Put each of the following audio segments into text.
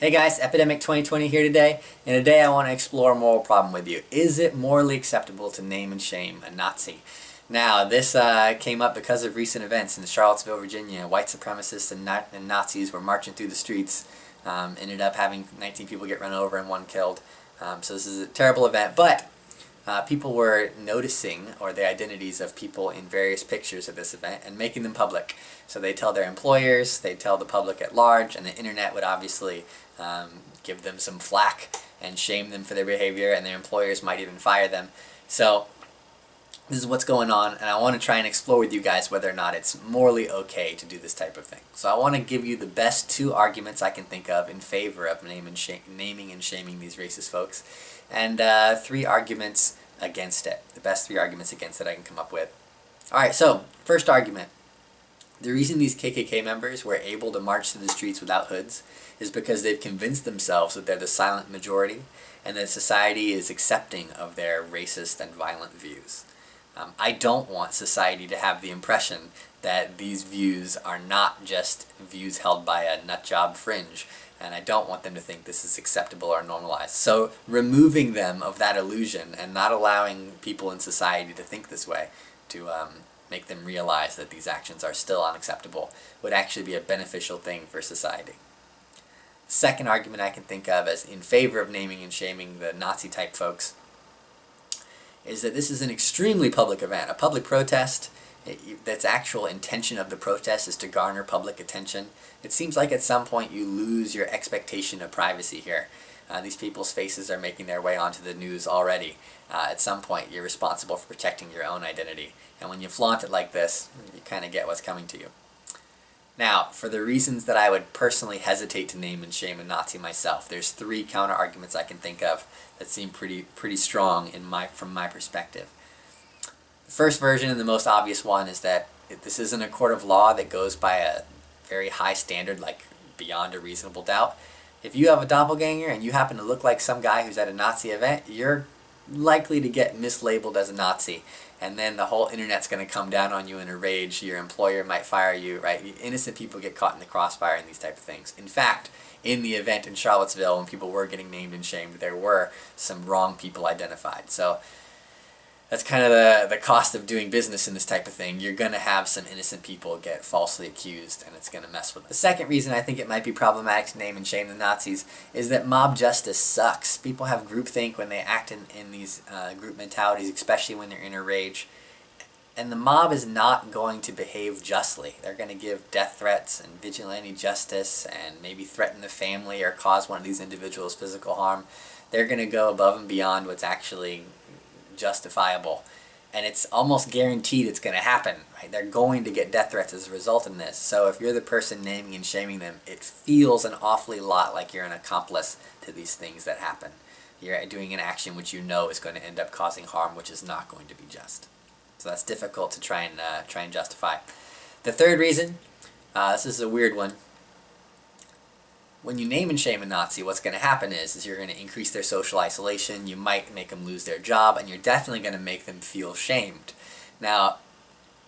Hey guys, Epidemic 2020 here today, and today I want to explore a moral problem with you. Is it morally acceptable to name and shame a Nazi? Now, this came up because of recent events in Charlottesville, Virginia. White supremacists and Nazis were marching through the streets, ended up having 19 people get run over and one killed. So this is a terrible event, but people were noticing the identities of people in various pictures of this event and making them public. So they tell their employers, they tell the public at large, and the internet would obviously give them some flack and shame them for their behavior, and their employers might even fire them. So this is what's going on, and I want to try and explore with you guys whether or not it's morally okay to do this type of thing. So I want to give you the best two arguments I can think of in favor of naming and shaming these racist folks, and three arguments against it. The best three arguments against it I can come up with. Alright, so first argument. The reason these KKK members were able to march through the streets without hoods is because they've convinced themselves that they're the silent majority and that society is accepting of their racist and violent views. I don't want society to have the impression that these views are not just views held by a nutjob fringe, and I don't want them to think this is acceptable or normalized. So removing them of that illusion and not allowing people in society to think this way, to make them realize that these actions are still unacceptable, would actually be a beneficial thing for society. Second argument I can think of as in favor of naming and shaming the Nazi-type folks is that this is an extremely public event, a public protest. That's actual intention of the protest is to garner public attention. It seems like at some point you lose your expectation of privacy here. These people's faces are making their way onto the news already. At some point you're responsible for protecting your own identity. And when you flaunt it like this, you kind of get what's coming to you. Now, for the reasons that I would personally hesitate to name and shame a Nazi myself, there's three counter arguments I can think of that seem pretty strong from my perspective. The first version and the most obvious one is that this isn't a court of law that goes by a very high standard, like beyond a reasonable doubt. If you have a doppelganger and you happen to look like some guy who's at a Nazi event, you're likely to get mislabeled as a Nazi, and then the whole internet's going to come down on you in a rage. Your employer might fire you, right? Innocent people get caught in the crossfire in these type of things. In fact, in the event in Charlottesville, when people were getting named and shamed, there were some wrong people identified. So that's kind of the cost of doing business in this type of thing. You're going to have some innocent people get falsely accused, and it's going to mess with them. The second reason I think it might be problematic to name and shame the Nazis is that mob justice sucks. People have groupthink when they act in these group mentalities, especially when they're in a rage. And the mob is not going to behave justly. They're going to give death threats and vigilante justice and maybe threaten the family or cause one of these individuals physical harm. They're going to go above and beyond what's actually justifiable, and it's almost guaranteed it's going to happen, right? They're going to get death threats as a result of this. So if you're the person naming and shaming them, it feels an awfully lot like you're an accomplice to these things that happen. You're doing an action which you know is going to end up causing harm, which is not going to be just. So that's difficult to try and justify. The third reason, this is a weird one. When you name and shame a Nazi, what's going to happen is you're going to increase their social isolation, you might make them lose their job, and you're definitely going to make them feel shamed. Now,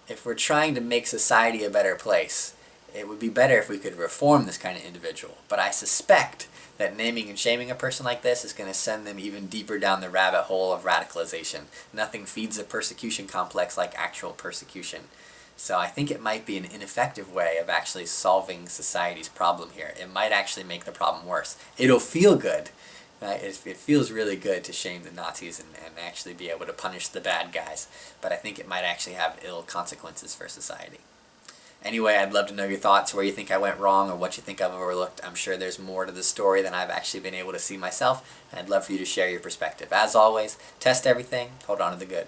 if we're trying to make society a better place, it would be better if we could reform this kind of individual. But I suspect that naming and shaming a person like this is going to send them even deeper down the rabbit hole of radicalization. Nothing feeds a persecution complex like actual persecution. So I think it might be an ineffective way of actually solving society's problem here. It might actually make the problem worse. It'll feel good. It feels really good to shame the Nazis and actually be able to punish the bad guys. But I think it might actually have ill consequences for society. Anyway, I'd love to know your thoughts, where you think I went wrong or what you think I've overlooked. I'm sure there's more to the story than I've actually been able to see myself, and I'd love for you to share your perspective. As always, test everything, hold on to the good.